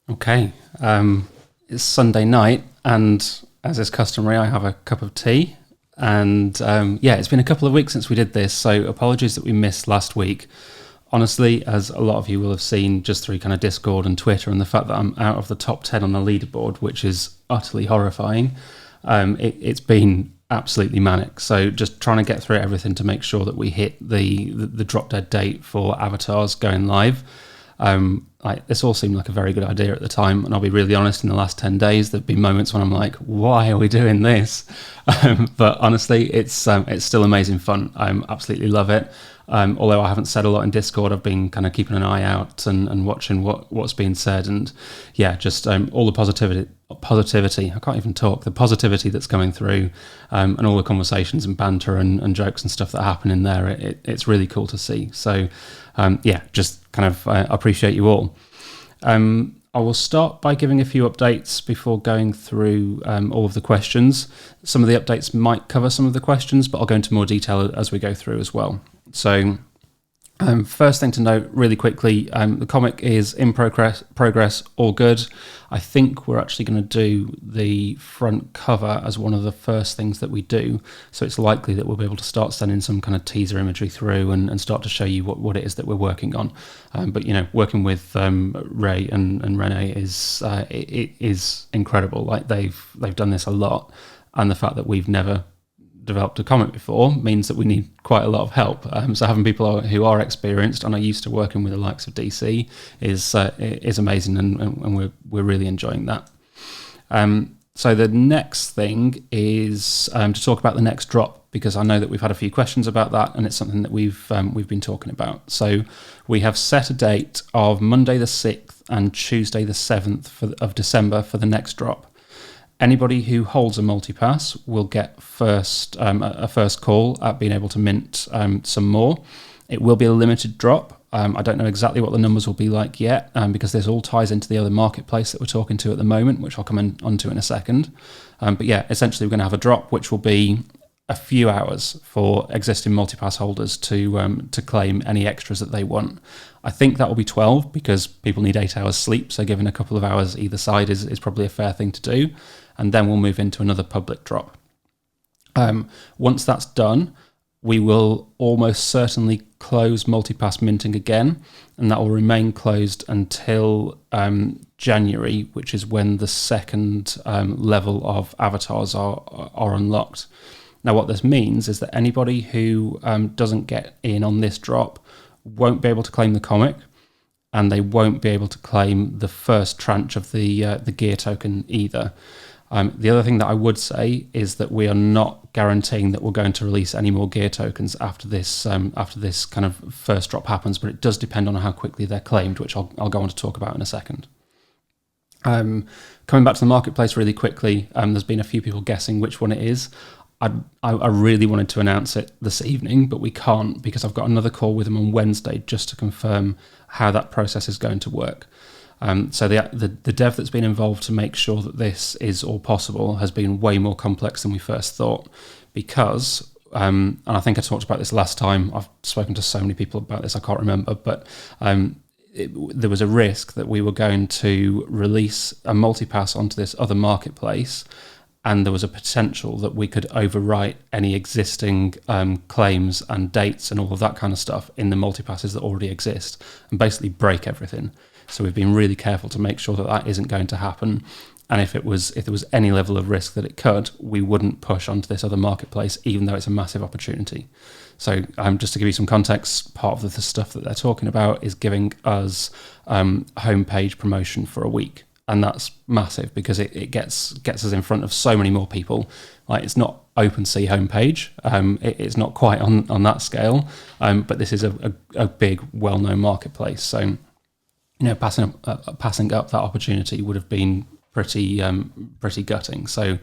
Okay, it's Sunday night, and as is customary, I have a cup of tea. And it's been a couple of weeks since we did this, so apologies that we missed last week. Honestly, as a lot of you will have seen just through kind of Discord and Twitter, and the fact that I'm out of the top 10 on the leaderboard, which is utterly horrifying, it's been absolutely manic. So just trying to get through everything to make sure that we hit the drop dead date for avatars going live. This all seemed like a very good idea at the time, and I'll be really honest, in the last 10 days there've been moments when I'm like, why are we doing this? But honestly, it's still amazing fun. I absolutely love it. Although I haven't said a lot in Discord, I've been kind of keeping an eye out and watching what's being said, and just all the positivity, I can't even talk, the positivity that's coming through, and all the conversations and banter and jokes and stuff that happen in there. It's really cool to see. So just kind of appreciate you all. I will start by giving a few updates before going through all of the questions. Some of the updates might cover some of the questions, but I'll go into more detail as we go through as well. So first thing to note really quickly, the comic is in progress, all good. I think we're actually going to do the front cover as one of the first things that we do. So it's likely that we'll be able to start sending some kind of teaser imagery through and start to show you what it is that we're working on. But working with Ray and Renee is incredible. Like they've done this a lot, and the fact that we've never developed a comic before means that we need quite a lot of help. So having people who are experienced and are used to working with the likes of DC is amazing, and we're really enjoying that. So the next thing is to talk about the next drop, because I know that we've had a few questions about that, and it's something that we've been talking about. So we have set a date of Monday the 6th and Tuesday the 7th of December for the next drop. Anybody who holds a multipass will get a first call at being able to mint some more. It will be a limited drop. I don't know exactly what the numbers will be like yet, because this all ties into the other marketplace that we're talking to at the moment, which I'll come onto in a second. But essentially we're going to have a drop which will be a few hours for existing multipass holders to claim any extras that they want. I think that will be 12 because people need 8 hours sleep, so giving a couple of hours either side is probably a fair thing to do. And then we'll move into another public drop. Once that's done, we will almost certainly close multipass minting again, and that will remain closed until January, which is when the second level of avatars are unlocked. Now, what this means is that anybody who doesn't get in on this drop won't be able to claim the comic, and they won't be able to claim the first tranche of the gear token either. The other thing that I would say is that we are not guaranteeing that we're going to release any more gear tokens after this kind of first drop happens, but it does depend on how quickly they're claimed, which I'll go on to talk about in a second. Coming back to the marketplace really quickly, there's been a few people guessing which one it is. I really wanted to announce it this evening, but we can't because I've got another call with them on Wednesday just to confirm how that process is going to work. So the dev that's been involved to make sure that this is all possible has been way more complex than we first thought, because, and I think I talked about this last time, I've spoken to so many people about this, I can't remember, but there was a risk that we were going to release a multipass onto this other marketplace, and there was a potential that we could overwrite any existing claims and dates and all of that kind of stuff in the multipasses that already exist and basically break everything. So we've been really careful to make sure that that isn't going to happen. And if there was any level of risk that it could, we wouldn't push onto this other marketplace, even though it's a massive opportunity. So just to give you some context, part of the stuff that they're talking about is giving us homepage promotion for a week. And that's massive because it gets us in front of so many more people. Like, it's not OpenSea homepage. It's not quite on that scale, but this is a big, well-known marketplace. So, passing up that opportunity would have been pretty gutting. So,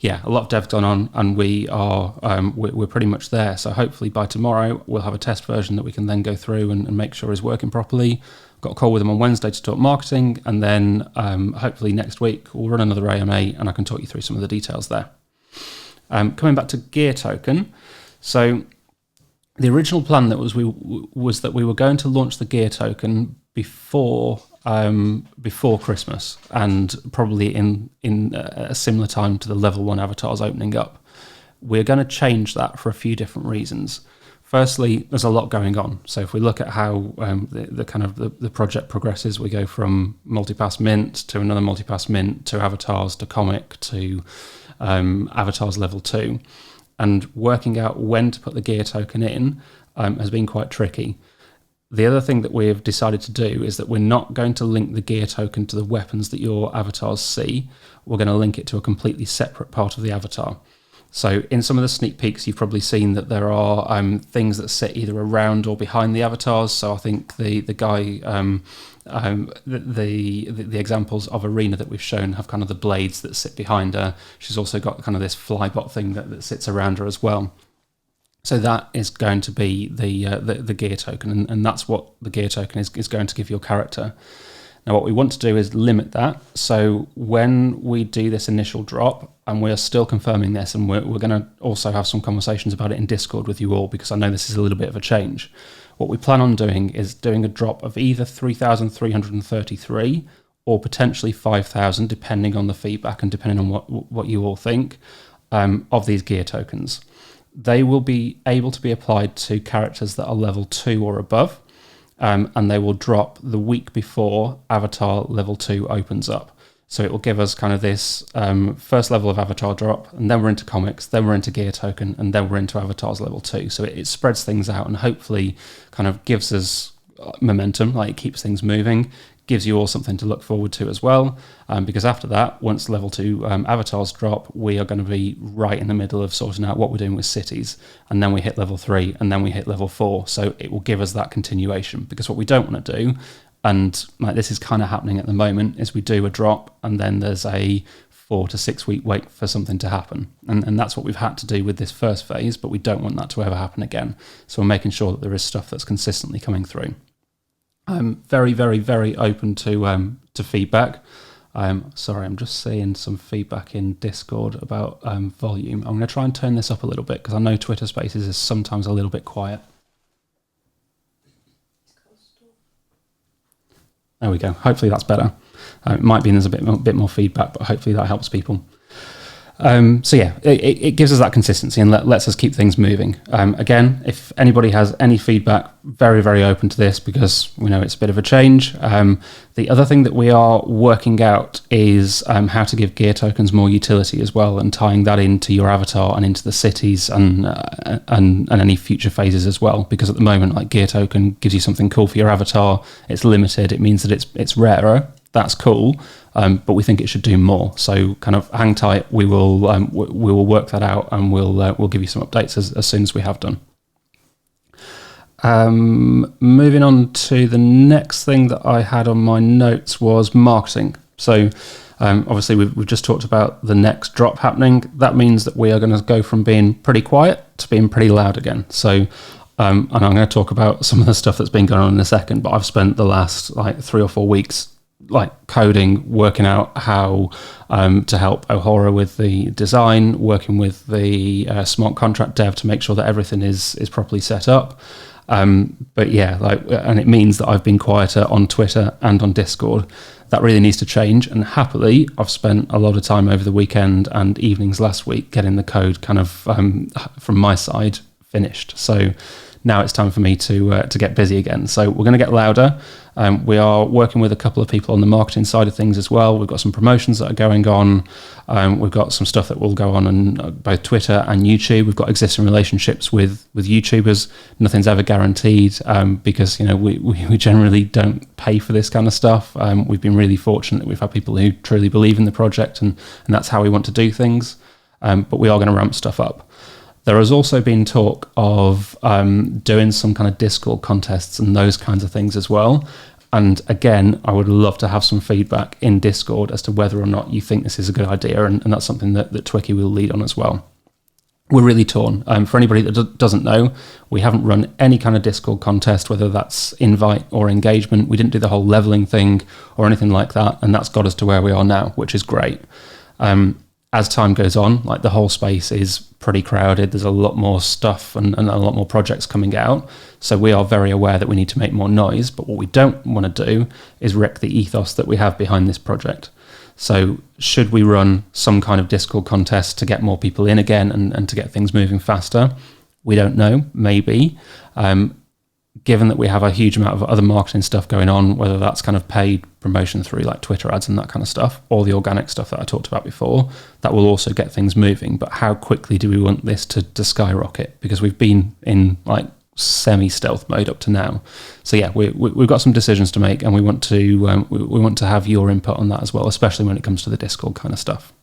yeah, a lot of dev gone on, and we're pretty much there. So hopefully by tomorrow we'll have a test version that we can then go through and make sure is working properly. Got a call with them on Wednesday to talk marketing, and then hopefully next week we'll run another AMA and I can talk you through some of the details there. Coming back to Gear Token, so The original plan was that we were going to launch the gear token before Christmas, and probably in a similar time to the level 1 avatars opening up. We're going to change that for a few different reasons. Firstly, there's a lot going on. So if we look at how the project progresses, we go from multipass mint to another multipass mint to avatars to comic to avatars level 2. And working out when to put the gear token in has been quite tricky. The other thing that we've decided to do is that we're not going to link the gear token to the weapons that your avatars see. We're going to link it to a completely separate part of the avatar. So in some of the sneak peeks, you've probably seen that there are things that sit either around or behind the avatars. So I think the guy, the examples of Arena that we've shown have kind of the blades that sit behind her. She's also got kind of this flybot thing that sits around her as well. So that is going to be the gear token, and that's what the gear token is going to give your character. Now, what we want to do is limit that. So when we do this initial drop, and we're still confirming this, and we're going to also have some conversations about it in Discord with you all, because I know this is a little bit of a change. What we plan on doing is doing a drop of either 3,333 or potentially 5,000, depending on the feedback and depending on what you all think, of these gear tokens. They will be able to be applied to characters that are level 2 or above. And they will drop the week before Avatar level 2 opens up. So it will give us kind of this first level of Avatar drop, and then we're into comics, then we're into gear token, and then we're into Avatars level 2. So it spreads things out and hopefully kind of gives us momentum, like it keeps things moving, gives you all something to look forward to as well. Because after that, once level 2 avatars drop, we are going to be right in the middle of sorting out what we're doing with cities. And then we hit level 3, and then we hit level 4. So it will give us that continuation. Because what we don't want to do, and like this is kind of happening at the moment, is we do a drop, and then there's a 4 to 6 week wait for something to happen. And that's what we've had to do with this first phase, but we don't want that to ever happen again. So we're making sure that there is stuff that's consistently coming through. I'm very, very, very open to feedback. Sorry, I'm just seeing some feedback in Discord about volume. I'm going to try and turn this up a little bit because I know Twitter Spaces is sometimes a little bit quiet. There we go. Hopefully that's better. It might be there's a bit more feedback, but hopefully that helps people. So yeah, it gives us that consistency and lets us keep things moving. Again, if anybody has any feedback, very, very open to this because we know it's a bit of a change. The other thing that we are working out is how to give gear tokens more utility as well, and tying that into your avatar and into the cities and any future phases as well. Because at the moment, like gear token gives you something cool for your avatar. It's limited. It means that it's rarer. That's cool, but we think it should do more. So kind of hang tight. We will work that out, and we'll give you some updates as soon as we have done. Moving on to the next thing that I had on my notes was marketing. So obviously we've just talked about the next drop happening. That means that we are going to go from being pretty quiet to being pretty loud again. So and I'm going to talk about some of the stuff that's been going on in a second, but I've spent the last 3 or 4 weeks coding, working out how to help Ohora with the design, working with the smart contract dev to make sure that everything is properly set up. But yeah, and it means that I've been quieter on Twitter and on Discord. That really needs to change. And happily, I've spent a lot of time over the weekend and evenings last week getting the code kind of from my side finished. So now it's time for me to get busy again. So we're going to get louder. We are working with a couple of people on the marketing side of things as well. We've got some promotions that are going on. We've got some stuff that will go on both Twitter and YouTube. We've got existing relationships with YouTubers. Nothing's ever guaranteed because we generally don't pay for this kind of stuff. We've been really fortunate that we've had people who truly believe in the project, and that's how we want to do things. But we are going to ramp stuff up. There has also been talk of doing some kind of Discord contests and those kinds of things as well. And again, I would love to have some feedback in Discord as to whether or not you think this is a good idea. And that's something that Twicky will lead on as well. We're really torn. For anybody that doesn't know, we haven't run any kind of Discord contest, whether that's invite or engagement. We didn't do the whole leveling thing or anything like that. And that's got us to where we are now, which is great. as time goes on, like the whole space is pretty crowded. There's a lot more stuff and a lot more projects coming out. So we are very aware that we need to make more noise. But what we don't want to do is wreck the ethos that we have behind this project. So should we run some kind of Discord contest to get more people in again and to get things moving faster? We don't know, maybe. Given that we have a huge amount of other marketing stuff going on, whether that's kind of paid promotion through like Twitter ads and that kind of stuff, or the organic stuff that I talked about before, that will also get things moving. But how quickly do we want this to skyrocket? Because we've been in like semi-stealth mode up to now. So yeah, we've got some decisions to make, and we want to have your input on that as well, especially when it comes to the Discord kind of stuff.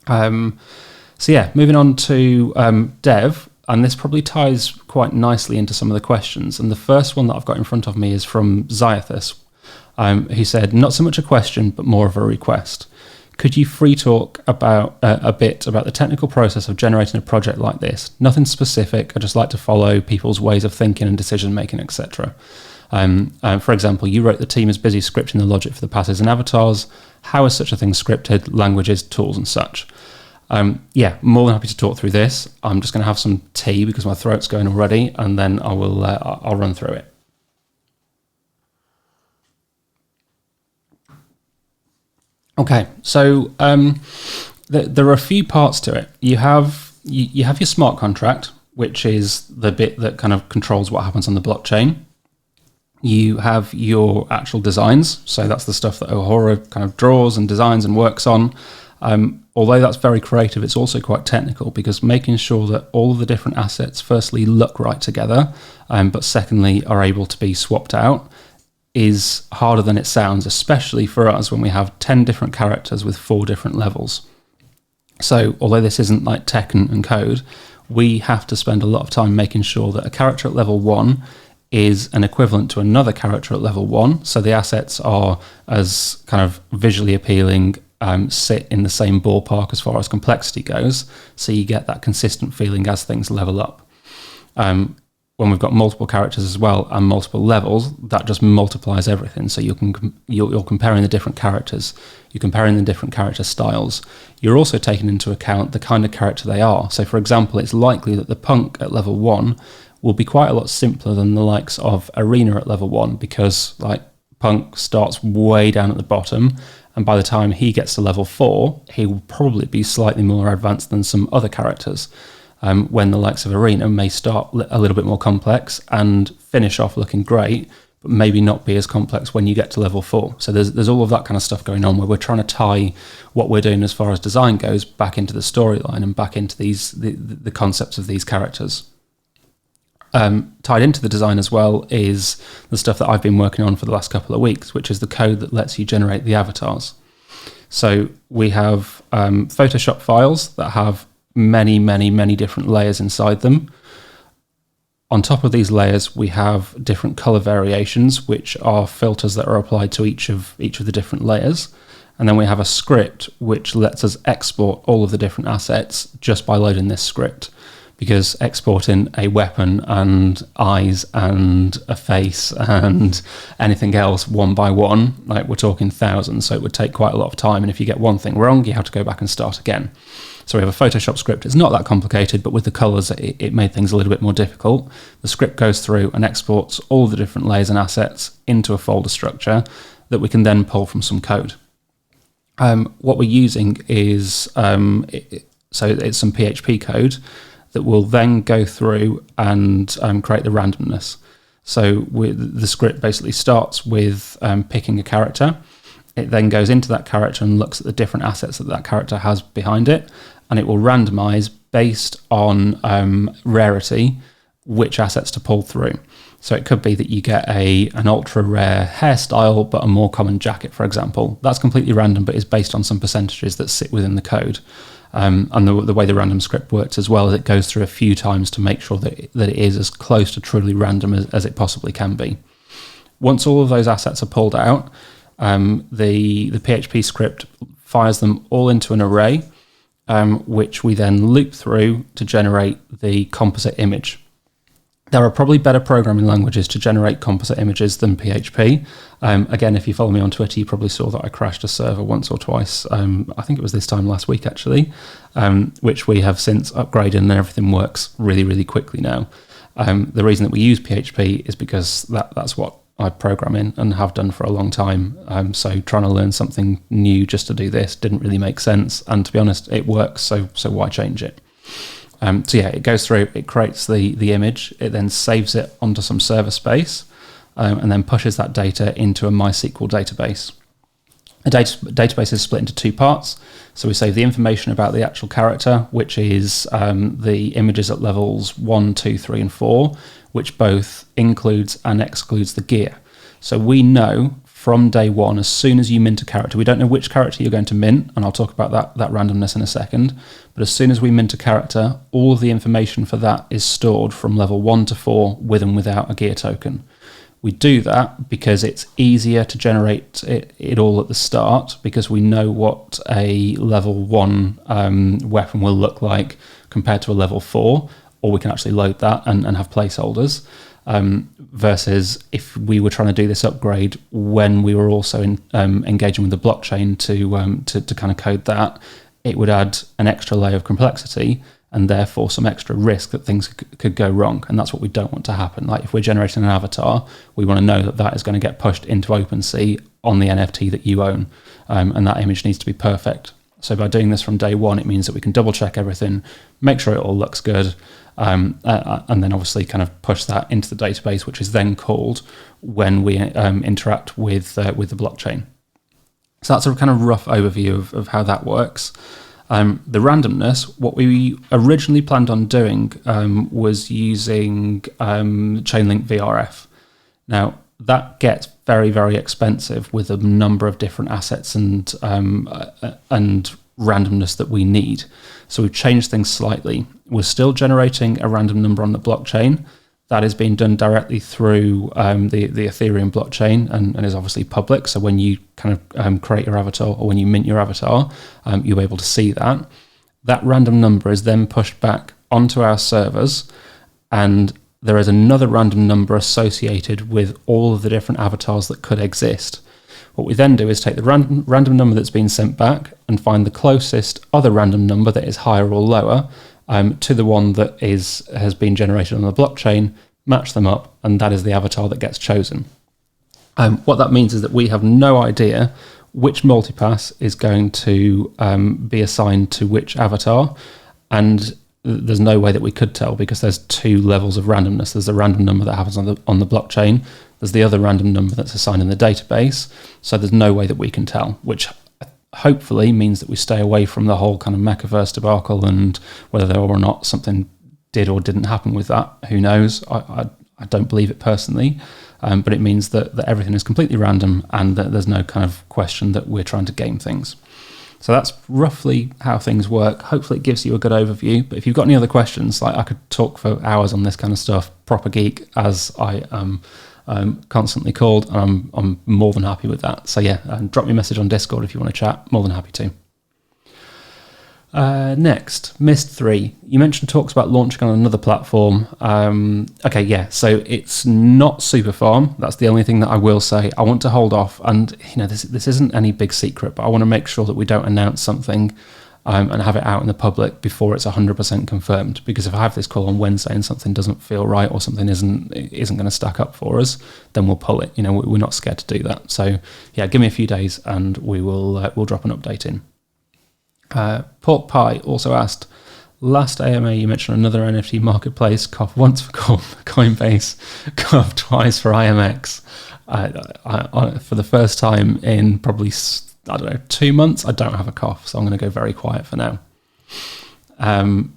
So yeah, moving on to Dev. And this probably ties quite nicely into some of the questions. And the first one that I've got in front of me is from Zythus, who said, not so much a question, but more of a request. Could you free talk about a bit about the technical process of generating a project like this? Nothing specific. I just like to follow people's ways of thinking and decision making, etc. For example, you wrote the team is busy scripting the logic for the passes and avatars. How is such a thing scripted? Languages, tools, and such. Yeah, more than happy to talk through this. I'm just going to have some tea because my throat's going already, and then I'll run through it. Okay, so there are a few parts to it. You have your smart contract, which is the bit that kind of controls what happens on the blockchain. You have your actual designs, so that's the stuff that Ohora kind of draws and designs and works on. Although that's very creative, it's also quite technical, because making sure that all of the different assets firstly look right together, but secondly are able to be swapped out, is harder than it sounds, especially for us when we have 10 different characters with 4 different levels. So although this isn't like tech and code, we have to spend a lot of time making sure that a character at level 1 is an equivalent to another character at level 1. So the assets are as kind of visually appealing, sit in the same ballpark as far as complexity goes, so you get that consistent feeling as things level up. When we've got multiple characters as well and multiple levels, that just multiplies everything. So you're comparing the different characters, you're comparing the different character styles. You're also taking into account the kind of character they are. So for example, it's likely that the punk at level 1 will be quite a lot simpler than the likes of Arena at level 1, because like punk starts way down at the bottom, and by the time he gets to level 4, he will probably be slightly more advanced than some other characters, when the likes of Arena may start a little bit more complex and finish off looking great, but maybe not be as complex when you get to level 4. So there's all of that kind of stuff going on, where we're trying to tie what we're doing as far as design goes back into the storyline and back into the concepts of these characters. Tied into the design as well is the stuff that I've been working on for the last couple of weeks, which is the code that lets you generate the avatars. So we have Photoshop files that have many, many, many different layers inside them. On top of these layers, we have different color variations, which are filters that are applied to each of the different layers. And then we have a script which lets us export all of the different assets just by loading this script. Because exporting a weapon and eyes and a face and anything else one by one, like we're talking thousands, so it would take quite a lot of time. And if you get one thing wrong, you have to go back and start again. So we have a Photoshop script. It's not that complicated, but with the colors, it made things a little bit more difficult. The script goes through and exports all the different layers and assets into a folder structure that we can then pull from some code. What we're using is, so it's some PHP code that will then go through and create the randomness. So the script basically starts with picking a character. It then goes into that character and looks at the different assets that character has behind it, and it will randomize based on rarity which assets to pull through. So it could be that you get an ultra rare hairstyle but a more common jacket, for example. That's completely random, but is based on some percentages that sit within the code. And the way the random script works as well is it goes through a few times to make sure that it is as close to truly random as it possibly can be. Once all of those assets are pulled out, the PHP script fires them all into an array, which we then loop through to generate the composite image. There are probably better programming languages to generate composite images than PHP. Again, if you follow me on Twitter, you probably saw that I crashed a server once or twice. I think it was this time last week, actually, which we have since upgraded, and everything works really, really quickly now. The reason that we use PHP is because that's what I program in and have done for a long time. So trying to learn something new just to do this didn't really make sense. And to be honest, it works, so why change it? So yeah, it goes through, it creates the image, it then saves it onto some server space, and then pushes that data into a MySQL database. A database is split into two parts. So we save the information about the actual character, which is the images at levels 1, 2, 3, and 4, which both includes and excludes the gear. So we know from day one, as soon as you mint a character, we don't know which character you're going to mint, and I'll talk about that randomness in a second, but as soon as we mint a character, all of the information for that is stored from level 1 to 4 with and without a gear token. We do that because it's easier to generate it all at the start, because we know what a level 1 weapon will look like compared to a level 4, or we can actually load that and have placeholders. Versus if we were trying to do this upgrade when we were also engaging with the blockchain to kind of code that, it would add an extra layer of complexity and therefore some extra risk that things could go wrong. And that's what we don't want to happen. Like if we're generating an avatar, we want to know that is going to get pushed into OpenSea on the NFT that you own, and that image needs to be perfect. So by doing this from day one, it means that we can double check everything, make sure it all looks good, and then obviously kind of push that into the database, which is then called when we interact with the blockchain. So that's a kind of rough overview of how that works. The randomness, what we originally planned on doing was using Chainlink VRF. Now, that gets very, very expensive with a number of different assets and randomness that we need. So we've changed things slightly. We're still generating a random number on the blockchain. That is being done directly through the Ethereum blockchain and is obviously public. So when you kind of create your avatar or when you mint your avatar, you'll be able to see that. That random number is then pushed back onto our servers, and there is another random number associated with all of the different avatars that could exist. What we then do is take the random number that's been sent back and find the closest other random number that is higher or lower to the one that has been generated on the blockchain, match them up, and that is the avatar that gets chosen. What that means is that we have no idea which multipass is going to be assigned to which avatar, and there's no way that we could tell because there's two levels of randomness. There's the random number that happens on the blockchain. There's the other random number that's assigned in the database. So there's no way that we can tell, which hopefully means that we stay away from the whole kind of Metaverse debacle and whether or not something did or didn't happen with that. Who knows? I don't believe it personally, but it means that everything is completely random and that there's no kind of question that we're trying to game things. So that's roughly how things work. Hopefully it gives you a good overview. But if you've got any other questions, like I could talk for hours on this kind of stuff, proper geek, as I am constantly called, and I'm more than happy with that. So yeah, drop me a message on Discord if you want to chat. More than happy to. Next, Mist 3. You mentioned talks about launching on another platform. Okay, yeah, so it's not Superfarm. That's the only thing that I will say. I want to hold off, and this isn't any big secret, but I want to make sure that we don't announce something and have it out in the public before it's 100% confirmed. Because if I have this call on Wednesday and something doesn't feel right or something isn't going to stack up for us, then we'll pull it. We're not scared to do that. So yeah, give me a few days and we'll drop an update in. Pork Pie also asked, last AMA you mentioned another NFT marketplace, cough once for Coinbase, cough twice for IMX. For the first time in probably, 2 months, I don't have a cough, so I'm going to go very quiet for now.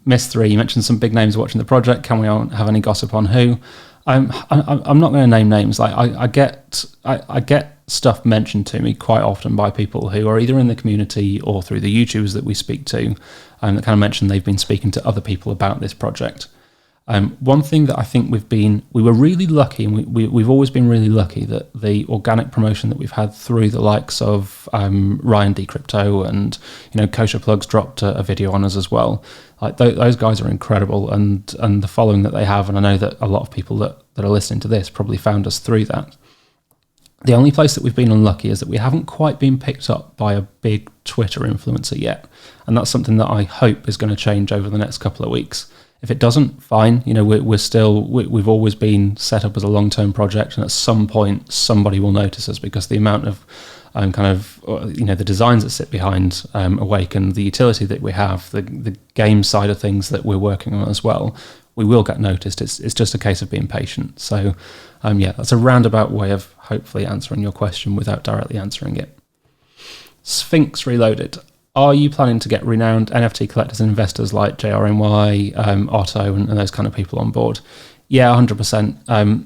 Miss 3, you mentioned some big names watching the project. Can we have any gossip on who? I'm not going to name names. Like I get stuff mentioned to me quite often by people who are either in the community or through the YouTubers that we speak to, that kind of mention they've been speaking to other people about this project. One thing that I think we were really lucky, and we've always been really lucky that the organic promotion that we've had through the likes of Ryan D Crypto and Kosher Plugs dropped a video on us as well. Like those guys are incredible, and the following that they have, and I know that a lot of people that are listening to this probably found us through that. The only place that we've been unlucky is that we haven't quite been picked up by a big Twitter influencer yet, and that's something that I hope is going to change over the next couple of weeks. If it doesn't, fine. We've always been set up as a long-term project, and at some point somebody will notice us, because the amount of the designs that sit behind Awakened, the utility that we have, the game side of things that we're working on as well, we will get noticed. It's just a case of being patient. So that's a roundabout way of hopefully answering your question without directly answering it. Sphinx Reloaded. Are you planning to get renowned NFT collectors and investors like JRNY, Otto, and those kind of people on board? Yeah, 100%.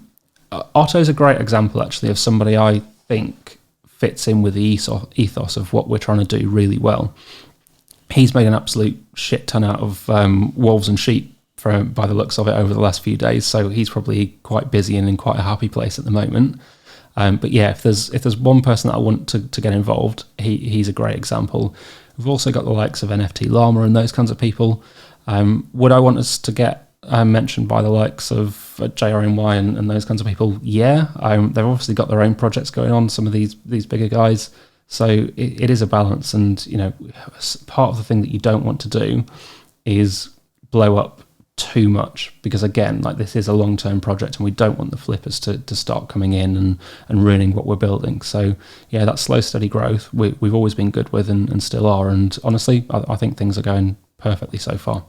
Otto's a great example, actually, of somebody I think fits in with the ethos of what we're trying to do really well. He's made an absolute shit ton out of wolves and sheep by the looks of it over the last few days, so he's probably quite busy and in quite a happy place at the moment. But yeah, if there's one person that I want to get involved, he's a great example. We've also got the likes of NFT Llama and those kinds of people. Would I want us to get mentioned by the likes of JRNY and those kinds of people? Yeah, they've obviously got their own projects going on, some of these bigger guys. So it is a balance, and part of the thing that you don't want to do is blow up too much, because again, like, this is a long-term project and we don't want the flippers to start coming in and ruining what we're building. So yeah, that slow steady growth we've always been good with and still are, and honestly I think things are going perfectly so far.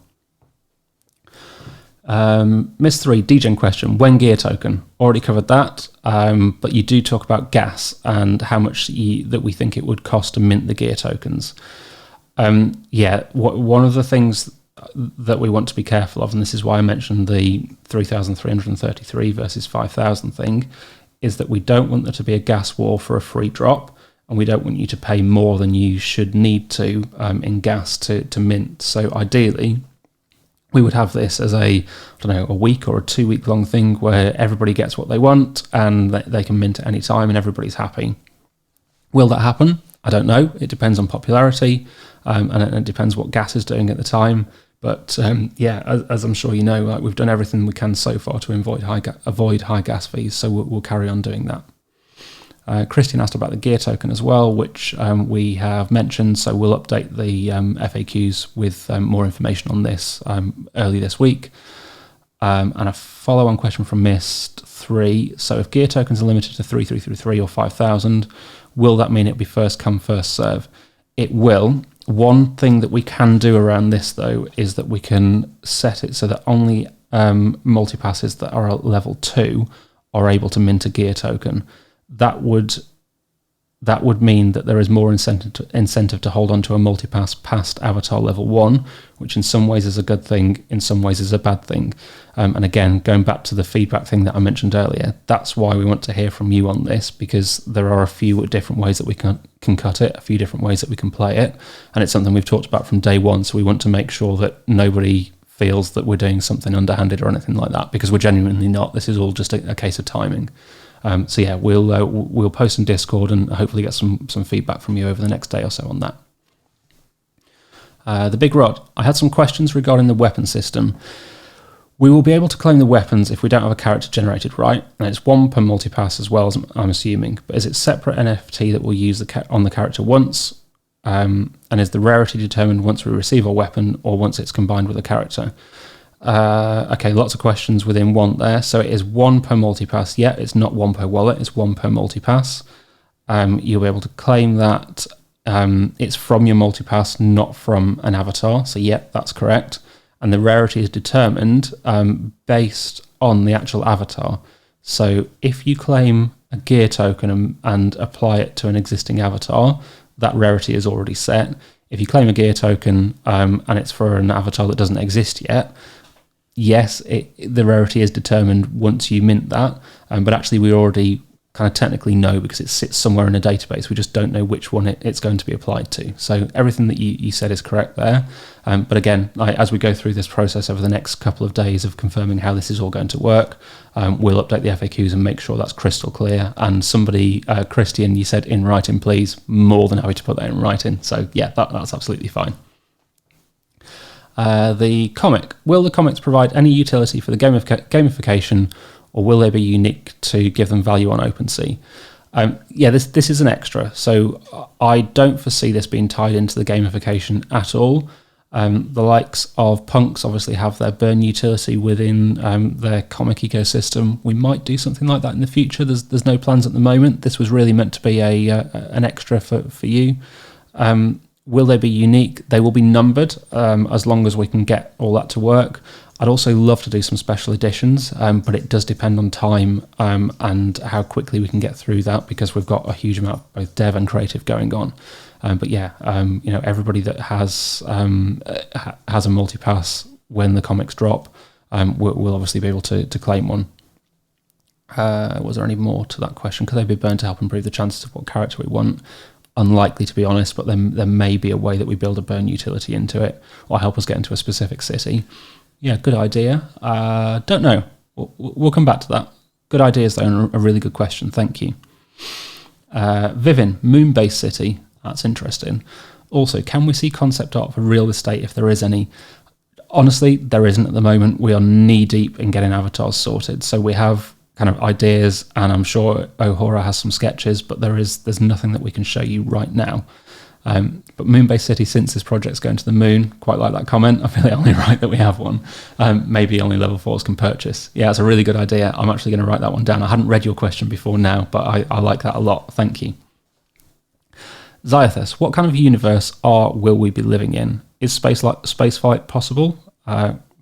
Miss 3 DGen question, when gear token? Already covered that, but you do talk about gas and how much that we think it would cost to mint the gear tokens. One of the things that we want to be careful of, and this is why I mentioned the 3,333 versus 5,000 thing, is that we don't want there to be a gas war for a free drop, and we don't want you to pay more than you should need to in gas to mint. So ideally, we would have this as a week or a 2 week long thing where everybody gets what they want and they can mint at any time and everybody's happy. Will that happen? I don't know. It depends on popularity, and it depends what gas is doing at the time. But as I'm sure you know, like, we've done everything we can so far to avoid high gas fees, so we'll carry on doing that. Christian asked about the gear token as well, which we have mentioned, so we'll update the FAQs with more information on this early this week. And a follow-on question from Mist 3. So if gear tokens are limited to 3,333 or 5,000, will that mean it'll be first come, first serve? It will. One thing that we can do around this, though, is that we can set it so that only multipasses that are at level 2 are able to mint a gear token. That would mean that there is more incentive to hold on to a multipass past avatar level 1, which in some ways is a good thing, in some ways is a bad thing. And again, going back to the feedback thing that I mentioned earlier, that's why we want to hear from you on this, because there are a few different ways that we can cut it, a few different ways that we can play it, and it's something we've talked about from day one, so we want to make sure that nobody feels that we're doing something underhanded or anything like that, because we're genuinely not. This is all just a case of timing. So yeah, we'll post in Discord and hopefully get some feedback from you over the next day or so on that. The Big Rod. I had some questions regarding the weapon system. We will be able to claim the weapons if we don't have a character generated, right? And it's one per multipass as well, as I'm assuming. But is it separate NFT that we'll use on the character once? And is the rarity determined once we receive a weapon or once it's combined with a character? Okay, lots of questions within one there. So it is one per multipass. Yeah, it's not one per wallet. It's one per multipass. You'll be able to claim that it's from your multipass, not from an avatar. So yeah, that's correct. And the rarity is determined based on the actual avatar. So if you claim a gear token and apply it to an existing avatar, that rarity is already set. If you claim a gear token and it's for an avatar that doesn't exist yet, yes, the rarity is determined once you mint that, but actually we already kind of technically know because it sits somewhere in a database. We just don't know which one it's going to be applied to. So everything that you said is correct there. But again, as we go through this process over the next couple of days of confirming how this is all going to work, we'll update the FAQs and make sure that's crystal clear. And somebody, Christian, you said in writing, please. More than happy to put that in writing. So yeah, that's absolutely fine. The comic. Will the comics provide any utility for the gamification, or will they be unique to give them value on OpenSea? This is an extra, so I don't foresee this being tied into the gamification at all. The likes of Punks obviously have their burn utility within their comic ecosystem. We might do something like that in the future. There's no plans at the moment. This was really meant to be an extra for you. Will they be unique? They will be numbered as long as we can get all that to work. I'd also love to do some special editions, but it does depend on time and how quickly we can get through that, because we've got a huge amount of both dev and creative going on. Everybody that has a multipass when the comics drop will obviously be able to claim one. Was there any more to that question? Could they be burned to help improve the chances of what character we want? Unlikely, to be honest, but then there may be a way that we build a burn utility into it or help us get into a specific city. Yeah, good idea. Don't know. We'll come back to that. Good ideas, though, and a really good question. Thank you. Vivin, moon-based city. That's interesting. Also, can we see concept art for real estate if there is any? Honestly, there isn't at the moment. We are knee-deep in getting avatars sorted. So we have kind of ideas, and I'm sure Ohora has some sketches, but there's nothing that we can show you right now. But moon-based city, since this project's going to the moon, quite like that comment. I feel it only right that we have one. Maybe only level 4s can purchase. Yeah, it's a really good idea. I'm actually going to write that one down. I hadn't read your question before now, but I like that a lot. Thank you. Zythus, what kind of universe will we be living in? Is spaceflight possible?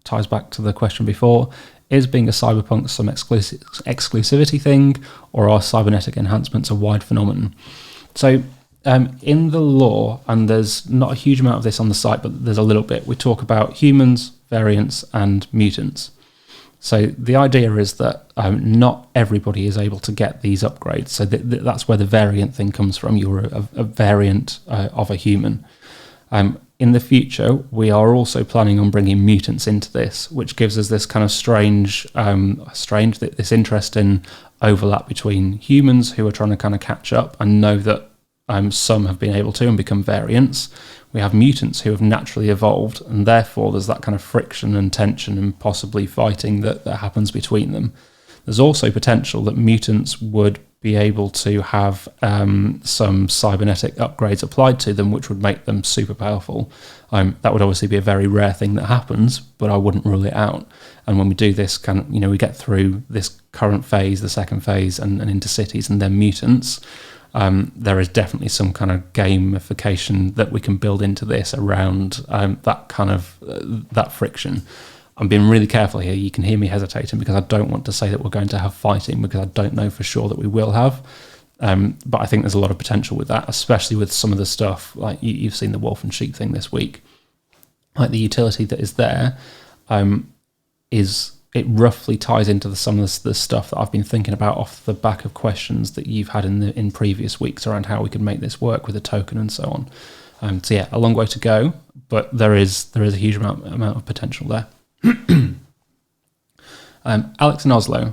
Ties back to the question before. Is being a cyberpunk some exclusivity thing, or are cybernetic enhancements a wide phenomenon? So in the lore, and there's not a huge amount of this on the site, but there's a little bit, we talk about humans, variants, and mutants. So the idea is that not everybody is able to get these upgrades. So that's where the variant thing comes from. You're a variant of a human. In the future, we are also planning on bringing mutants into this, which gives us this kind of this interesting overlap between humans who are trying to kind of catch up and know that some have been able to and become variants. We have mutants who have naturally evolved, and therefore there's that kind of friction and tension and possibly fighting that happens between them. There's also potential that mutants would be able to have some cybernetic upgrades applied to them, which would make them super powerful. That would obviously be a very rare thing that happens, but I wouldn't rule it out. And when we do this, we get through this current phase, the second phase, and into cities and then mutants, there is definitely some kind of gamification that we can build into this around that kind of that friction. I'm being really careful here. You can hear me hesitating because I don't want to say that we're going to have fighting, because I don't know for sure that we will have. But I think there's a lot of potential with that, especially with some of the stuff, like you've seen the wolf and sheep thing this week. Like the utility that is there, it roughly ties into some of the stuff that I've been thinking about off the back of questions that you've had in previous weeks around how we could make this work with a token and so on. So yeah, a long way to go, but there is a huge amount of potential there. Alex in Oslo.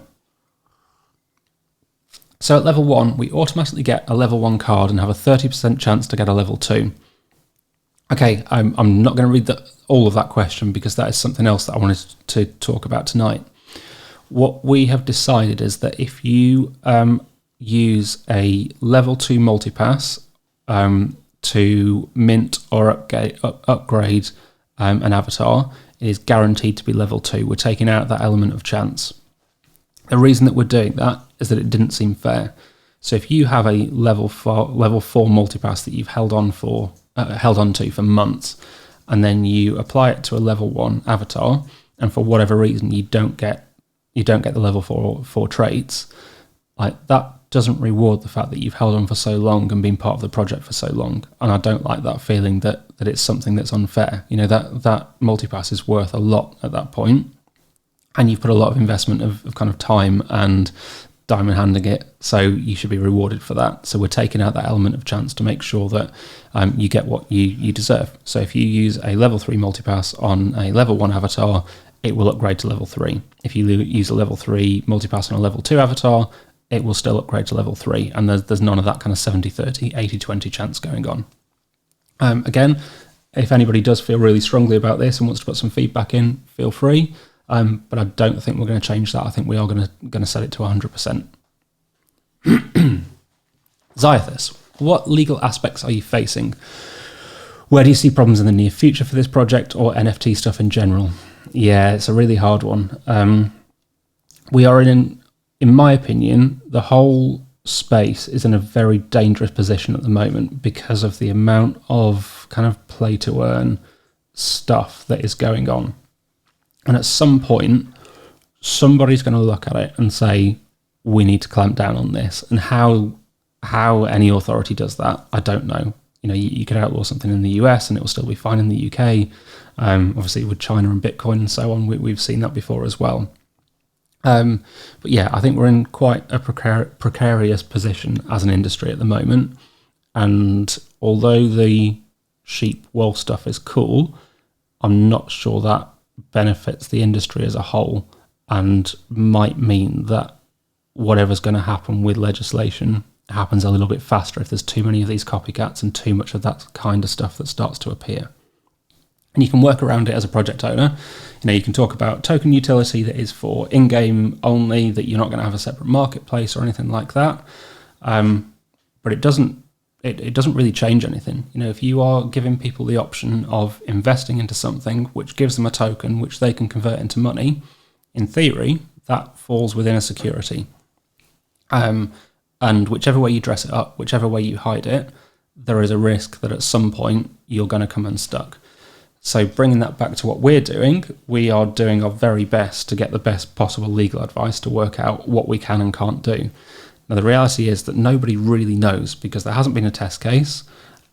So at level 1, we automatically get a level 1 card and have a 30% chance to get a level 2. Okay, I'm not going to read all of that question because that is something else that I wanted to talk about tonight. What we have decided is that if you use a level 2 multipass to mint or upgrade an avatar, it is guaranteed to be level 2. We're taking out that element of chance. The reason that we're doing that is that it didn't seem fair. So if you have a level 4 multipass that you've held on to for months, and then you apply it to a level 1 avatar, and for whatever reason you don't get the level 4 traits, like that doesn't reward the fact that you've held on for so long and been part of the project for so long. And I don't like that feeling that it's something that's unfair. That multipass is worth a lot at that point, and you've put a lot of investment of kind of time and diamond handing it, so you should be rewarded for that. So we're taking out that element of chance to make sure that you get what you deserve. So if you use a level 3 multipass on a level 1 avatar, it will upgrade to level 3. If you use a level 3 multipass on a level 2 avatar, it will still upgrade to level 3. And there's none of that kind of 70-30, 80-20 chance going on. Again, if anybody does feel really strongly about this and wants to put some feedback in, feel free. But I don't think we're going to change that. I think we are going to set it to 100%. Zythus, what legal aspects are you facing? Where do you see problems in the near future for this project or NFT stuff in general? Yeah, it's a really hard one. We are in my opinion, the whole space is in a very dangerous position at the moment because of the amount of kind of play to earn stuff that is going on. And at some point, somebody's going to look at it and say, we need to clamp down on this. And how any authority does that, I don't know. You know, you could outlaw something in the US and it will still be fine in the UK. Obviously, with China and Bitcoin and so on, we've seen that before as well. But yeah, I think we're in quite a precarious position as an industry at the moment. And although the sheep wool stuff is cool, I'm not sure that benefits the industry as a whole, and might mean that whatever's going to happen with legislation happens a little bit faster if there's too many of these copycats and too much of that kind of stuff that starts to appear. And you can work around it as a project owner. You know, you can talk about token utility that is for in-game only, that you're not going to have a separate marketplace or anything like that. But it doesn't really change anything. You know, if you are giving people the option of investing into something which gives them a token which they can convert into money, in theory, that falls within a security. And whichever way you dress it up, whichever way you hide it, there is a risk that at some point you're going to come unstuck. So bringing that back to what we're doing, we are doing our very best to get the best possible legal advice to work out what we can and can't do. Now, the reality is that nobody really knows because there hasn't been a test case.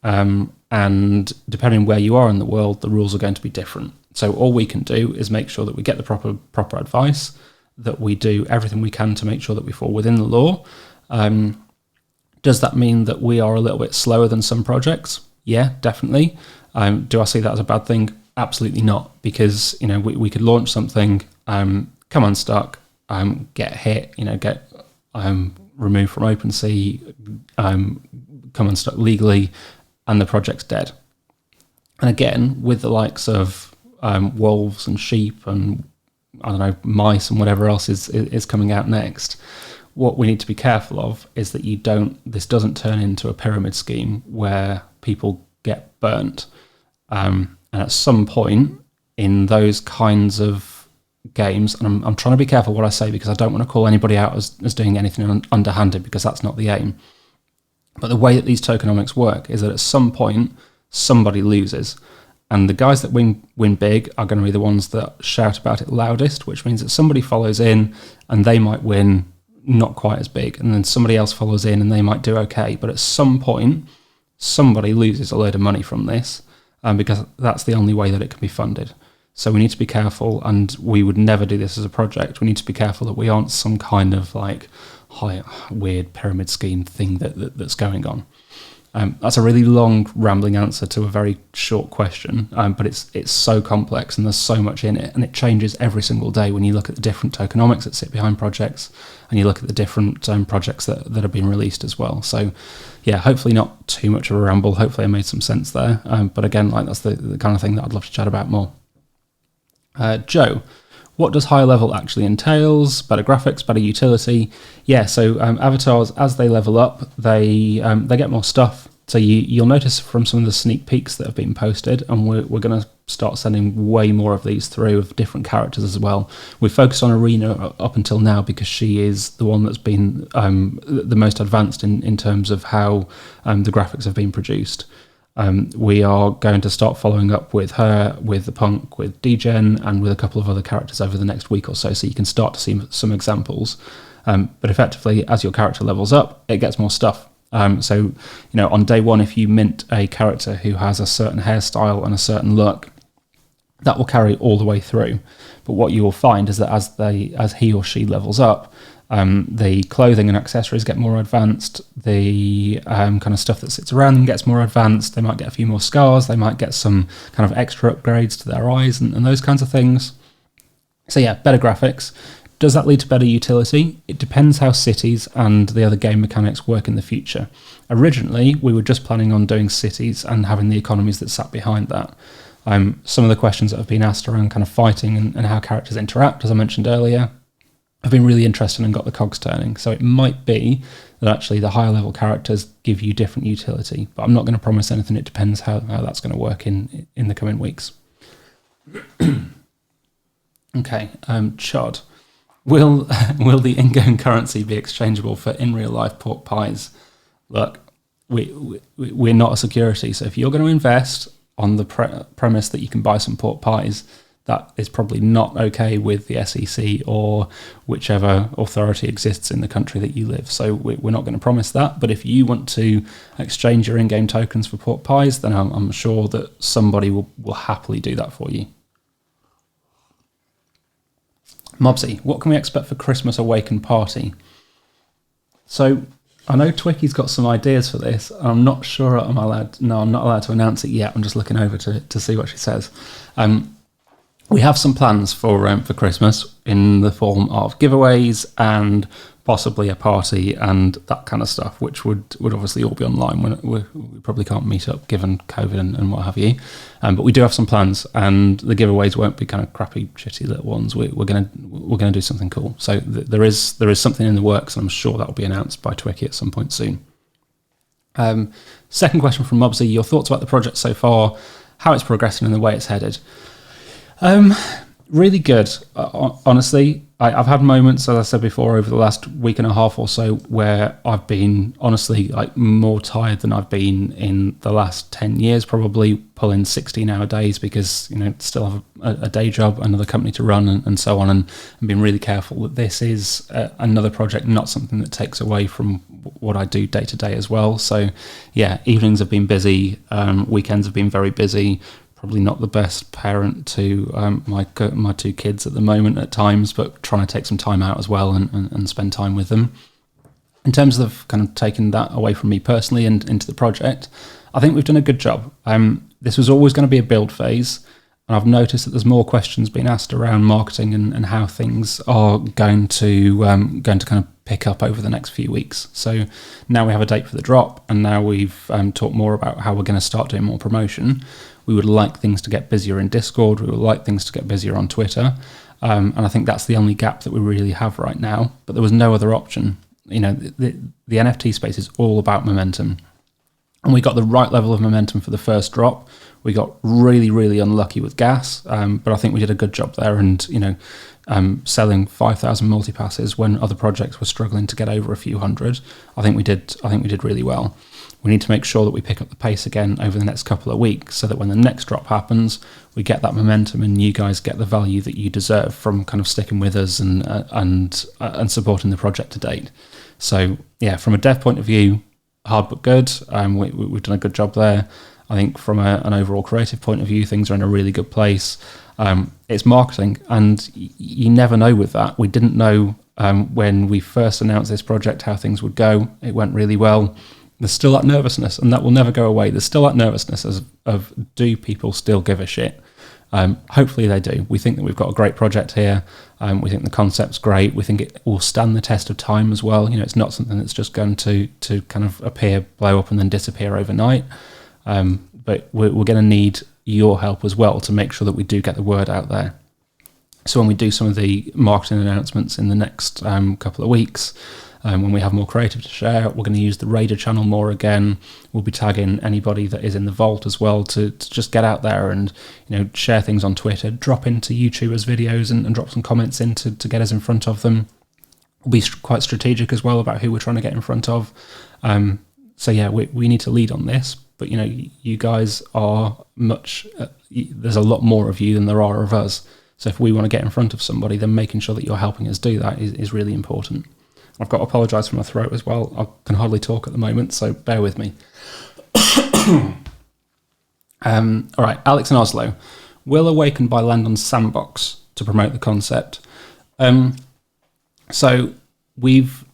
And depending on where you are in the world, the rules are going to be different. So all we can do is make sure that we get the proper advice, that we do everything we can to make sure that we fall within the law. Does that mean that we are a little bit slower than some projects? Yeah, definitely. Do I see that as a bad thing? Absolutely not, because you know we could launch something, come unstuck, get hit, get removed from OpenSea, come unstuck legally, and the project's dead. And again, with the likes of wolves and sheep and I don't know, mice and whatever else is coming out next, what we need to be careful of is that this doesn't turn into a pyramid scheme where people get burnt. And at some point in those kinds of games, and I'm trying to be careful what I say because I don't want to call anybody out as doing anything underhanded, because that's not the aim. But the way that these tokenomics work is that at some point somebody loses, and the guys that win big are going to be the ones that shout about it loudest, which means that somebody follows in and they might win not quite as big, and then somebody else follows in and they might do okay. But at some point somebody loses a load of money from this, because that's the only way that it can be funded. So we need to be careful, and we would never do this as a project. We need to be careful that we aren't some kind of like weird pyramid scheme thing that's going on. That's a really long, rambling answer to a very short question, but it's so complex and there's so much in it, and it changes every single day when you look at the different tokenomics that sit behind projects, and you look at the different projects that have been released as well. So yeah, hopefully not too much of a ramble. Hopefully I made some sense there. But again, like that's the kind of thing that I'd love to chat about more. Joe, what does high level actually entails? Better graphics, better utility? Yeah, so avatars, as they level up, they get more stuff. So you'll notice from some of the sneak peeks that have been posted, and we're going to start sending way more of these through of different characters as well. We focused on Arena up until now because she is the one that's been the most advanced in terms of how the graphics have been produced. We are going to start following up with her, with the Punk, with Degen, and with a couple of other characters over the next week or so you can start to see some examples. But effectively, as your character levels up, it gets more stuff. So, on day one, if you mint a character who has a certain hairstyle and a certain look, That will carry all the way through. But what you will find is that as he or she levels up, the clothing and accessories get more advanced. The kind of stuff that sits around them gets more advanced. They might get a few more scars. They might get some kind of extra upgrades to their eyes and those kinds of things. So yeah, better graphics. Does that lead to better utility? It depends how cities and the other game mechanics work in the future. Originally, we were just planning on doing cities and having the economies that sat behind that. Some of the questions that have been asked around kind of fighting and how characters interact, as I mentioned earlier, have been really interesting and got the cogs turning. So it might be that actually the higher level characters give you different utility, but I'm not going to promise anything. It depends how that's going to work in the coming weeks. Okay, Chod. Will the in-game currency be exchangeable for in real life pork pies? Look, we're not a security, so if you're going to invest on the premise that you can buy some pork pies, that is probably not okay with the SEC or whichever authority exists in the country that you live. So we're not going to promise that. But if you want to exchange your in-game tokens for pork pies, then I'm sure that somebody will happily do that for you. Mobsy, what can we expect for Christmas Awakened party? So I know Twicky's got some ideas for this. I'm not sure I'm not allowed to announce it yet. I'm just looking over to see what she says. We have some plans for Christmas in the form of giveaways and possibly a party and that kind of stuff, which would obviously all be online. We probably can't meet up given COVID and what have you. But we do have some plans, and the giveaways won't be kind of crappy, shitty little ones. We're gonna do something cool. So there is something in the works, and I'm sure that will be announced by Twicky at some point soon. Second question from Mobsy: your thoughts about the project so far, how it's progressing and the way it's headed? Really good. Honestly, I've had moments, as I said before, over the last week and a half or so, where I've been honestly like more tired than I've been in the last 10 years, probably pulling 16-hour days because, still have a day job, another company to run and so on, and being really careful that this is another project, not something that takes away from what I do day to day as well. So yeah, evenings have been busy, weekends have been very busy. Probably not the best parent to my two kids at the moment at times, but trying to take some time out as well and spend time with them. In terms of kind of taking that away from me personally and into the project, I think we've done a good job. This was always going to be a build phase, and I've noticed that there's more questions being asked around marketing and how things are going to kind of pick up over the next few weeks. So now we have a date for the drop, and now we've talked more about how we're going to start doing more promotion. We would like things to get busier in Discord. We would like things to get busier on Twitter. And I think that's the only gap that we really have right now. But there was no other option. The NFT space is all about momentum. And we got the right level of momentum for the first drop. We got really, really unlucky with gas. But I think we did a good job there. And, selling 5,000 multi-passes when other projects were struggling to get over a few hundred, I think we did really well. We need to make sure that we pick up the pace again over the next couple of weeks so that when the next drop happens, we get that momentum and you guys get the value that you deserve from kind of sticking with us and supporting the project to date. So yeah, from a dev point of view, hard but good. We've done a good job there. I think from an overall creative point of view, things are in a really good place. It's marketing, and you never know with that. We didn't know when we first announced this project how things would go. It went really well. There's still that nervousness, and that will never go away. There's still that nervousness of do people still give a shit? Hopefully they do. We think that we've got a great project here. We think the concept's great. We think it will stand the test of time as well. It's not something that's just going to kind of appear, blow up, and then disappear overnight. But we're going to need your help as well to make sure that we do get the word out there. So when we do some of the marketing announcements in the next couple of weeks, when we have more creative to share, we're going to use the Raider channel more again. We'll be tagging anybody that is in the vault as well to just get out there and share things on Twitter, drop into YouTubers' videos and drop some comments in to get us in front of them. We'll be quite strategic as well about who we're trying to get in front of. So yeah, we need to lead on this. But you guys are there's a lot more of you than there are of us. So if we want to get in front of somebody, then making sure that you're helping us do that is really important. I've got to apologise for my throat as well. I can hardly talk at the moment, so bear with me. All right, Alex in Oslo. will Awakened by land on Sandbox to promote the concept? So we've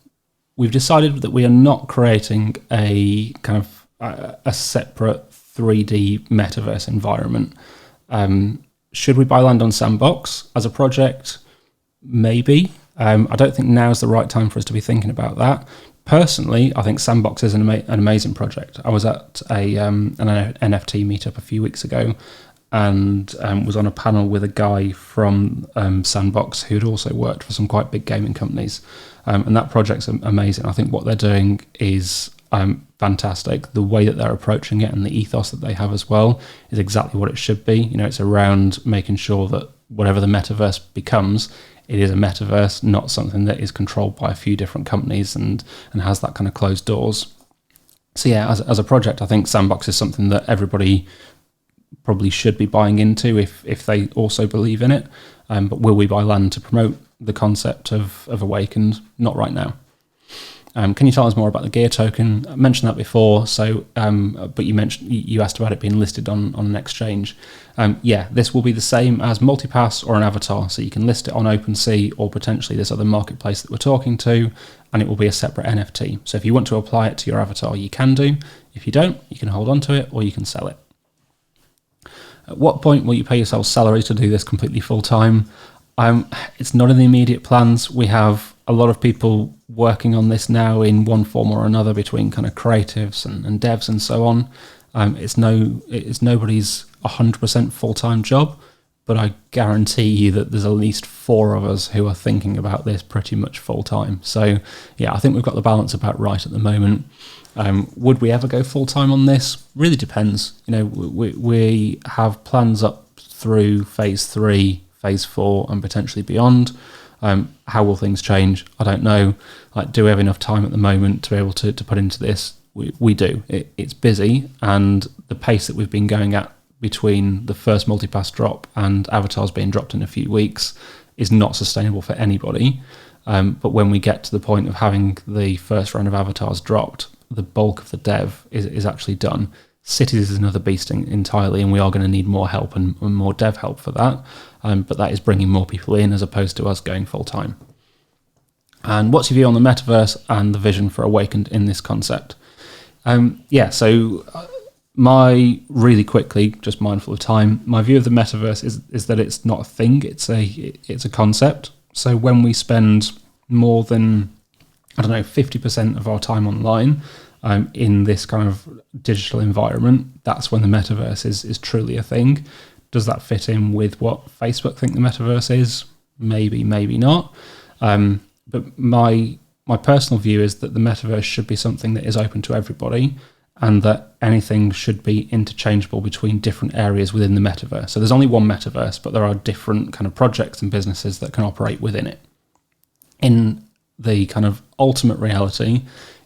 decided that we are not creating a kind of a separate 3D metaverse environment. Should we buy land on Sandbox as a project? Maybe. I don't think now is the right time for us to be thinking about that. Personally, I think Sandbox is an amazing project. I was at an NFT meetup a few weeks ago and was on a panel with a guy from Sandbox who had also worked for some quite big gaming companies. And that project's amazing. I think what they're doing is fantastic. The way that they're approaching it and the ethos that they have as well is exactly what it should be. You know, it's around making sure that whatever the metaverse becomes, it is a metaverse, not something that is controlled by a few different companies and has that kind of closed doors. So yeah, as a project, I think Sandbox is something that everybody probably should be buying into if they also believe in it. But will we buy land to promote the concept of Awakened? Not right now. Can you tell us more about the gear token? I mentioned that before, so but you asked about it being listed on an exchange. Yeah, this will be the same as Multipass or an avatar, so you can list it on OpenSea or potentially this other marketplace that we're talking to, and it will be a separate NFT. So if you want to apply it to your avatar, you can do. If you don't, you can hold on to it or you can sell it. At what point will you pay yourself salary to do this completely full-time? It's not in the immediate plans. We have a lot of people working on this now in one form or another between kind of creatives and devs and so on. It's nobody's 100% full-time job, but I guarantee you that there's at least 4 of us who are thinking about this pretty much full-time. So yeah, I think we've got the balance about right at the moment. Would we ever go full-time on this? Really depends. You know, we have plans up through phase 3, phase 4 and potentially beyond. How will things change? I don't know. Like, do we have enough time at the moment to be able to put into this? We do. It's busy, and the pace that we've been going at between the first Multipass drop and avatars being dropped in a few weeks is not sustainable for anybody. But when we get to the point of having the first round of avatars dropped, the bulk of the dev is actually done. Cities is another beast entirely, and we are going to need more help and more dev help for that. But that is bringing more people in as opposed to us going full time. And what's your view on the metaverse and the vision for Awakened in this concept? So really quickly, just mindful of time, my view of the metaverse is that it's not a thing, it's a concept. So when we spend more than, 50% of our time online in this kind of digital environment, that's when the metaverse is truly a thing. Does that fit in with what Facebook think the metaverse is? Maybe, maybe not. But my personal view is that the metaverse should be something that is open to everybody, and that anything should be interchangeable between different areas within the metaverse. So there's only one metaverse, but there are different kind of projects and businesses that can operate within it. In the kind of ultimate reality,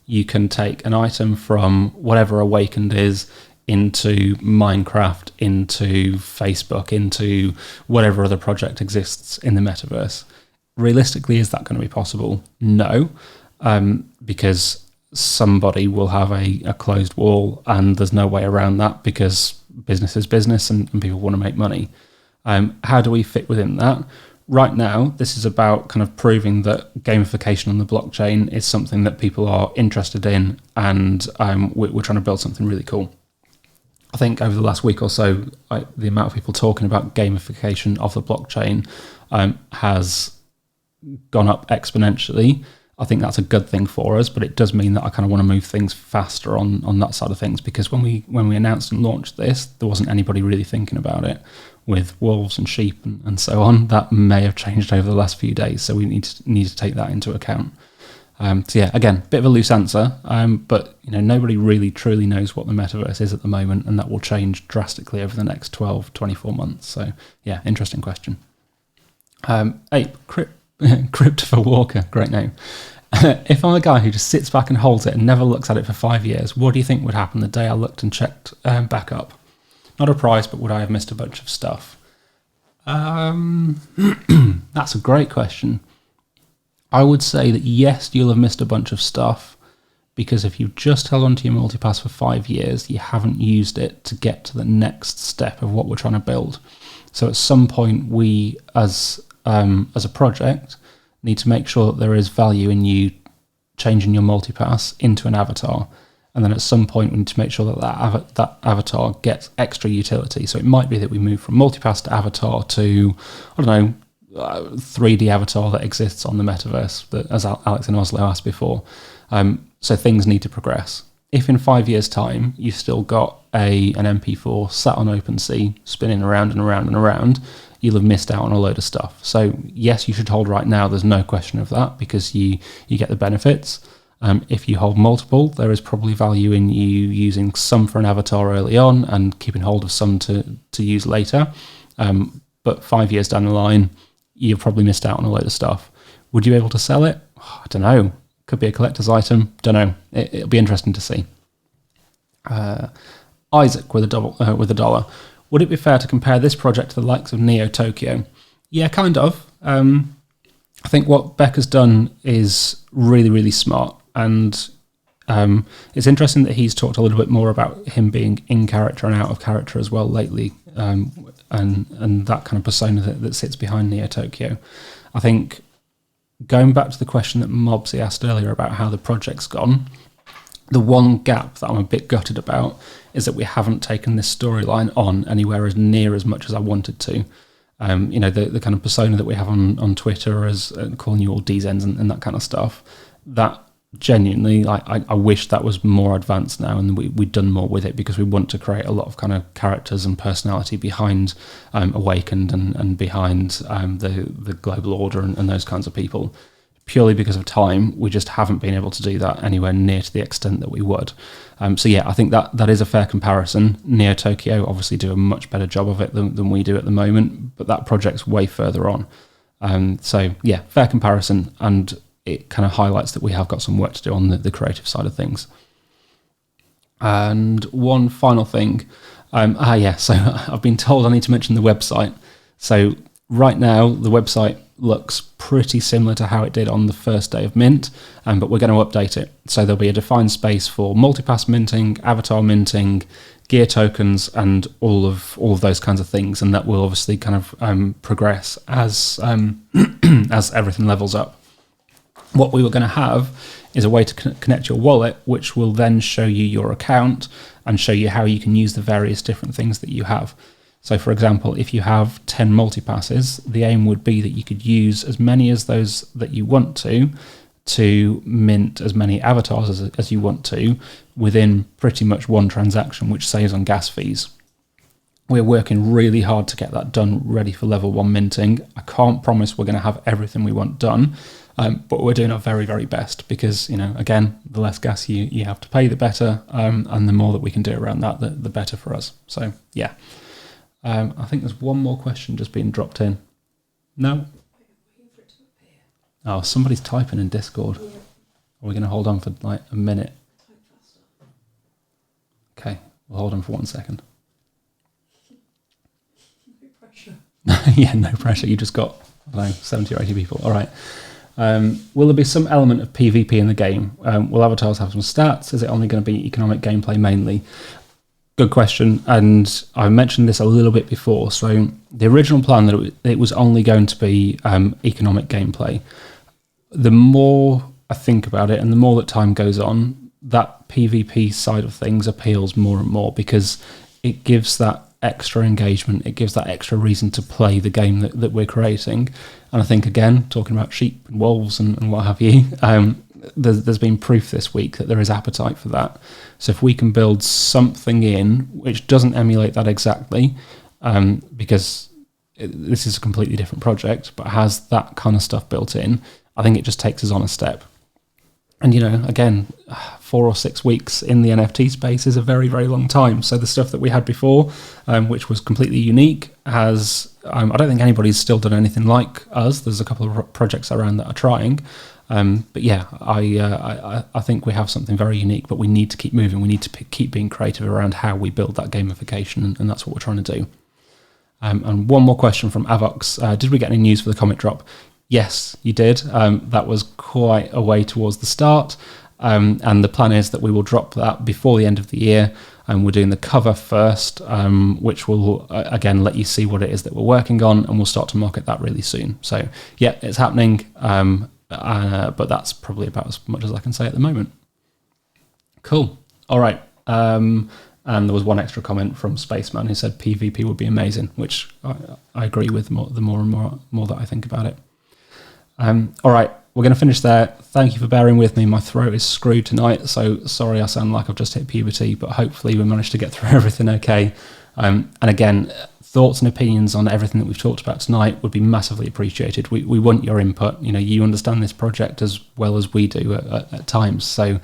you can take an item from whatever Awakened is into Minecraft, into Facebook, into whatever other project exists in the metaverse. Realistically, is that going to be possible? No, because somebody will have a closed wall, and there's no way around that because business is business and people want to make money. How do we fit within that? Right now, this is about kind of proving that gamification on the blockchain is something that people are interested in, and we're trying to build something really cool. I think over the last week or so, the amount of people talking about gamification of the blockchain has gone up exponentially. I think that's a good thing for us, but it does mean that I kind of want to move things faster on that side of things, because when we announced and launched this, there wasn't anybody really thinking about it. With wolves and sheep and so on, that may have changed over the last few days, so we need to take that into account. So yeah, again, bit of a loose answer, but nobody really truly knows what the metaverse is at the moment, and that will change drastically over the next 12, 24 months. So yeah, interesting question. Christopher Walker, great name. If I'm a guy who just sits back and holds it and never looks at it for 5 years, what do you think would happen the day I looked and checked back up? Not a price, but would I have missed a bunch of stuff? That's a great question. I would say that yes, you'll have missed a bunch of stuff, because if you've just held onto your multipass for 5 years, you haven't used it to get to the next step of what we're trying to build. So at some point, we, as a project, need to make sure that there is value in you changing your multipass into an avatar. And then at some point, we need to make sure that that avatar gets extra utility. So it might be that we move from multipass to avatar to, I don't know, 3D avatar that exists on the Metaverse, that, as Alex in Oslo asked before. So things need to progress. If in 5 years' time you've still got an MP4 sat on OpenSea spinning around and around and around, you'll have missed out on a load of stuff. So yes, you should hold right now. There's no question of that, because you get the benefits. If you hold multiple, there is probably value in you using some for an avatar early on and keeping hold of some to use later. But 5 years down the line, you've probably missed out on a load of stuff. Would you be able to sell it? I don't know. Could be a collector's item. Don't know. It'll be interesting to see. Isaac with a dollar. Would it be fair to compare this project to the likes of Neo Tokyo? Yeah, kind of. I think what Beck has done is really, really smart. And it's interesting that he's talked a little bit more about him being in character and out of character as well lately, and that kind of persona that sits behind Neo Tokyo. I think going back to the question that Mobsy asked earlier about how the project's gone, the one gap that I'm a bit gutted about is that we haven't taken this storyline on anywhere as near as much as I wanted to. The kind of persona that we have on Twitter as calling you all DZens and that kind of stuff, that genuinely, I wish that was more advanced now and we'd done more with it, because we want to create a lot of kind of characters and personality behind Awakened and behind the Global Order and those kinds of people. Purely because of time, we just haven't been able to do that anywhere near to the extent that we would. So yeah, I think that is a fair comparison. Neo Tokyo obviously do a much better job of it than we do at the moment, but that project's way further on. So yeah, fair comparison, and it kind of highlights that we have got some work to do on the creative side of things. And one final thing. So I've been told I need to mention the website. So right now, the website looks pretty similar to how it did on the first day of mint, but we're going to update it. So there'll be a defined space for multipass minting, avatar minting, gear tokens, and all of those kinds of things, and that will obviously kind of progress as as everything levels up. What we were going to have is a way to connect your wallet, which will then show you your account and show you how you can use the various different things that you have. So, for example, if you have 10 multipasses, the aim would be that you could use as many as those that you want to mint as many avatars as you want to within pretty much one transaction, which saves on gas fees. We're working really hard to get that done, ready for level 1 minting. I can't promise we're going to have everything we want done, but we're doing our very, very best, because, again, the less gas you have to pay, the better, and the more that we can do around that, the better for us. So, yeah. I think there's one more question just being dropped in. No? Oh, somebody's typing in Discord. Yeah. Are we going to hold on for like a minute? Type faster. Okay, we'll hold on for 1 second. No pressure. Yeah, no pressure. You just got, 70 or 80 people. All right. Will there be some element of PvP in the game? Will avatars have some stats? Is it only going to be economic gameplay mainly? Good question, and I mentioned this a little bit before. So the original plan that it was only going to be economic gameplay. The more I think about it, and the more that time goes on, that PvP side of things appeals more and more, because it gives that extra engagement, it gives that extra reason to play the game that we're creating. And I think, again, talking about sheep and wolves and what have you, there's been proof this week that there is appetite for that. So if we can build something in which doesn't emulate that exactly, because this is a completely different project, but has that kind of stuff built in, I think it just takes us on a step. And, again, 4 or 6 weeks in the NFT space is a very, very long time. So the stuff that we had before, which was completely unique, has I don't think anybody's still done anything like us. There's a couple of projects around that are trying. But yeah, I think we have something very unique, but we need to keep moving. We need to keep being creative around how we build that gamification, and that's what we're trying to do. And one more question from Avox. Did we get any news for the comic drop? Yes, you did. That was quite a way towards the start. And the plan is that we will drop that before the end of the year. And we're doing the cover first, which will, again, let you see what it is that we're working on, and we'll start to market that really soon. So, yeah, it's happening, but that's probably about as much as I can say at the moment. Cool. All right. And there was one extra comment from Spaceman who said PvP would be amazing, which I agree with the more and more that I think about it. All right. We're going to finish there. Thank you for bearing with me. My throat is screwed tonight, so sorry I sound like I've just hit puberty, but hopefully we managed to get through everything okay. And again, thoughts and opinions on everything that we've talked about tonight would be massively appreciated. We want your input. You understand this project as well as we do at times, so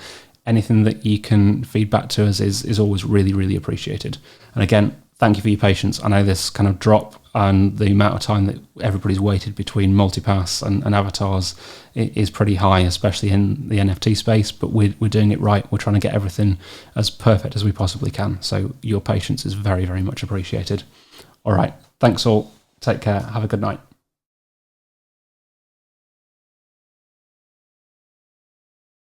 anything that you can feed back to us is always really, really appreciated. And again, thank you for your patience. I know this kind of drop and the amount of time that everybody's waited between multipass and avatars is pretty high, especially in the NFT space, but we're doing it right. We're trying to get everything as perfect as we possibly can. So your patience is very, very much appreciated. All right. Thanks all. Take care. Have a good night.